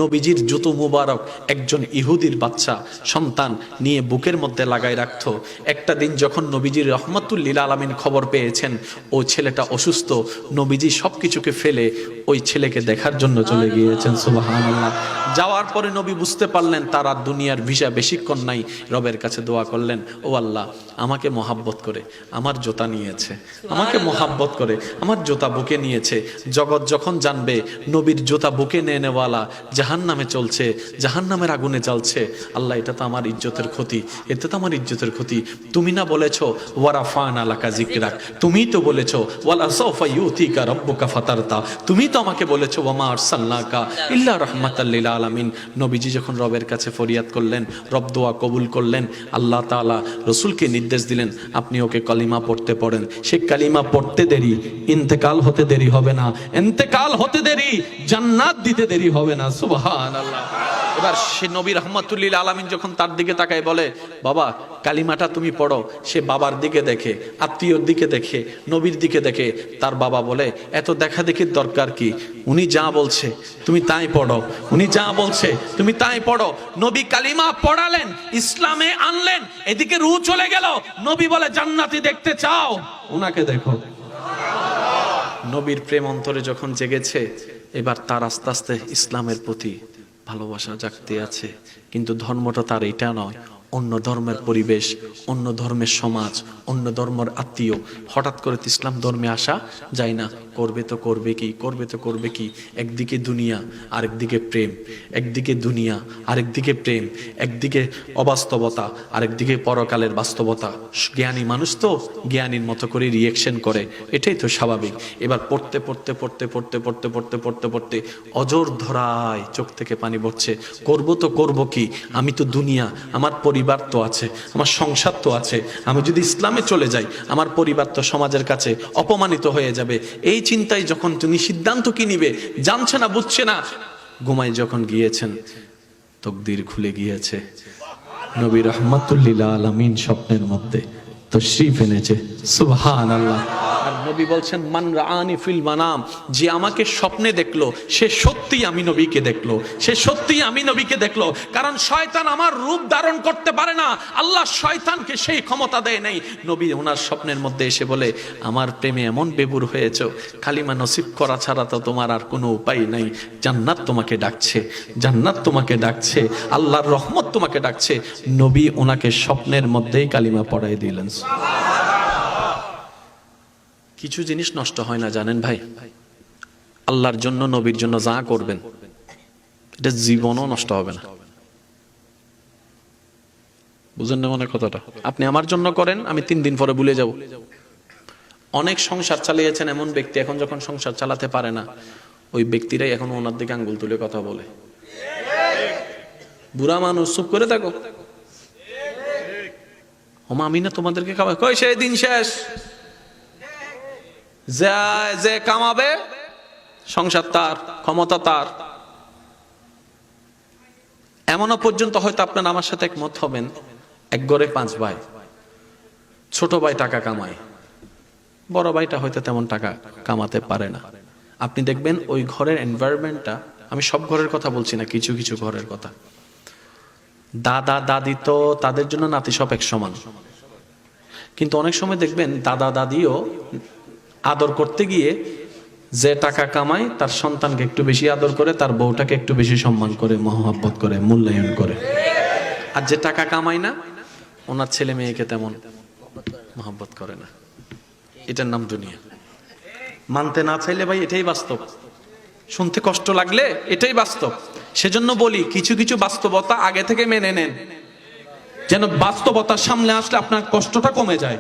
নবীজির জুতো মুবারক একজন ইহুদির বাচ্চা সন্তান নিয়ে বুকের মধ্যে লাগাই রাখতো। একটা দিন যখন নবীজির রহমাতুল লিল আলামিন খবর পেয়েছেন ও ছেলেটা অসুস্থ, নবীজি সবকিছুকে ফেলে ওই ছেলেকে দেখার জন্য চলে গিয়েছেন। সুবহানাল্লাহ। যাওয়ার পরে নবী বুঝতে পারলেন তার আর দুনিয়ার ভিসা বেশিক্ষণ নাই। রবের কাছে দোয়া করলেন, ও আল্লাহ, আমাকে মহাব্বত করে আমার জুতা নিয়েছে, আমাকে মহাব্বত করে আমার জুতা বুকে নিয়েছে। জগৎ যখন জানবে নবীর জুতা বুকে নেওয়ালা জাহান্নামে চলছে, জাহান্নামের আগুনে জ্বলছে, আল্লাহ এটা তো আমার ইজ্জতের ক্ষতি, এটা তো আমার ইজ্জতের ক্ষতি। তুমি না বলেছো ওয়ারাফানা লাকা যিকরাক, তুমিই তো বলেছো ওয়ালা সাওফা ইউতিকা রাব্বুকা ফাতারতা, তুমি তো আমাকে বলেছো ওয়ামা আরসালনাকা ইল্লা রাহমাতাল লিল আলামিন। নবীজি যখন রবের কাছে ফরিয়াদ করলেন, রব দোয়া কবুল করলেন। আল্লাহ তাআলা রাসূলকে নির্দেশ দিলেন, আপনি ওকে কালিমা পড়তে পড়েন। সে কালিমা পড়তে দেরি, ইন্তেকাল হতে দেরি হবে না, ইন্তেকাল হতে দেরি, জান্নাত দিতে দেরি হবে না। সুবহানাল্লাহ। এবার সে নবী রাহমাতুল লিল আলামিন যখন তার দিকে তাকায় বলে, বাবা কালিমাটা তুমি পড়ো। সে বাবার দিকে দেখে, আত্মীয়র দিকে দেখে, নবীর দিকে দেখে। তার বাবা বলে, এত দেখা দেখির দরকার কি? উনি যা বলছে তুমি তাই পড়ো, উনি যা বলছে তুমি তাই পড়ো। নবী কালিমা পড়ালেন, ইসলামে আনলেন, এদিকে রূহ চলে গেল। নবী বলে, জান্নাতি দেখতে চাও, উনাকে দেখো। নবীর প্রেম অন্তরে যখন জেগেছে, এবার তার আস্তে আস্তে ইসলামের প্রতি ভালোবাসা জাগতে আছে। কিন্তু ধর্মটা তার এটা নয়, অন্য ধর্মের পরিবেশ, অন্য ধর্মের সমাজ, অন্য ধর্মের আত্মীয়। হঠাৎ করে ইসলাম ধর্মে আসা যায় না। করবে তো করবে কি, করবে তো করবে কি। একদিকে দুনিয়া, আরেকদিকে প্রেম, একদিকে দুনিয়া, আরেকদিকে প্রেম, একদিকে অবাস্তবতা, আরেকদিকে পরকালের বাস্তবতা। জ্ঞানী মানুষ তো জ্ঞানীর মতো করে রিয়েকশন করে, এটাই তো স্বাভাবিক। এবার পড়তে পড়তে পড়তে পড়তে পড়তে পড়তে পড়তে পড়তে অজর ধরায় চোখ থেকে পানি পড়ছে। করব তো করব কি, আমি তো দুনিয়া, আমার পরিবার তো আছে, আমার সংসার তো আছে। আমি যদি ইসলামে চলে যাই, আমার পরিবার তো সমাজের কাছে অপমানিত হয়ে যাবে। এই চিন্তায় যখন তুমি সিদ্ধান্ত কি নিবে জানছে না, বুঝছে না। ঘুমায় যখন গিয়েছেন, তকদির খুলে গিয়েছে। নবী রাহমাতুল লিল আলামিন স্বপ্নের মধ্যে তশরীফ এনেছে। সুবহানাল্লাহ। আর নবী বলছেন, মান রাআনি ফিল মানাম, যে আমাকে স্বপ্নে দেখলো সে সত্যি আমি নবীকে দেখলো, সে সত্যি আমি নবীকে দেখলো। কারণ শয়তান আমার রূপ ধারণ করতে পারে না, আল্লাহ শয়তানকে সেই ক্ষমতা দেয় নাই। নবী ওনার স্বপ্নের মধ্যে এসে বলে, আমার প্রেমে এমন বেবুর হয়েছো, কালিমা নসিব করা ছাড়া তো তোমার আর কোনো উপায় নাই। জান্নাত তোমাকে ডাকছে, জান্নাত তোমাকে ডাকছে, আল্লাহর রহমত তোমাকে ডাকছে। নবী ওনাকে স্বপ্নের মধ্যেই কালিমা পড়াই দিলেন। কিছু জিনিস নষ্ট হয় না, জানেন ভাই। আল্লাহর জন্য, নবীর জন্য যা করবেন, এটা জীবনও নষ্ট হবে না। বুঝেন না মনে কথাটা? আপনি আমার জন্য করেন, আমি 3 দিন পরে ভুলে যাব। অনেক সংসার চালিয়েছেন এমন ব্যক্তি, এখন যখন সংসার চালাতে পারে না, ওই ব্যক্তিরাই এখন ওনার দিকে আঙ্গুল তুলে কথা বলে। বুড়া মানুষ, চুপ করে থাকো, ওমা আমি না তোমাদেরকে খাওয়া, কই সেই দিন শেষ। যে কামাবে সংসার তার, ক্ষমতা তার। এমনও পর্যন্ত হয়তো আপনার আমার সাথে একমত হবেন, এক ঘরে 5 ভাই, ছোট ভাই টাকা কামায়, বড় ভাইটা হয়তো তেমন টাকা কামাতে পারে না। আপনি দেখবেন ওই ঘরের এনভায়রনমেন্টটা, আমি সব ঘরের কথা বলছি না, কিছু কিছু ঘরের কথা। দাদা দাদি তো তাদের জন্য নাতি সব এক সমান, কিন্তু অনেক সময় দেখবেন দাদা দাদিও আদর করতে গিয়ে যে টাকা কামায় তার সন্তানকে একটু বেশি আদর করে, তার বউটাকে একটু বেশি সম্মান করে, মহব্বত করে, মূল্যায়ন করে। আর যে টাকা কামায় না, ওনার ছেলে মেয়েকে তেমন মহব্বত করে না। এটার নাম দুনিয়া। মানতে না চাইলে ভাই এটাই বাস্তব, শুনতে কষ্ট লাগলে এটাই বাস্তব। সেজন্য বলি, কিছু কিছু বাস্তবতা আগে থেকে মেনে নেন, যেন বাস্তবতার সামনে আসলে আপনার কষ্টটা কমে যায়।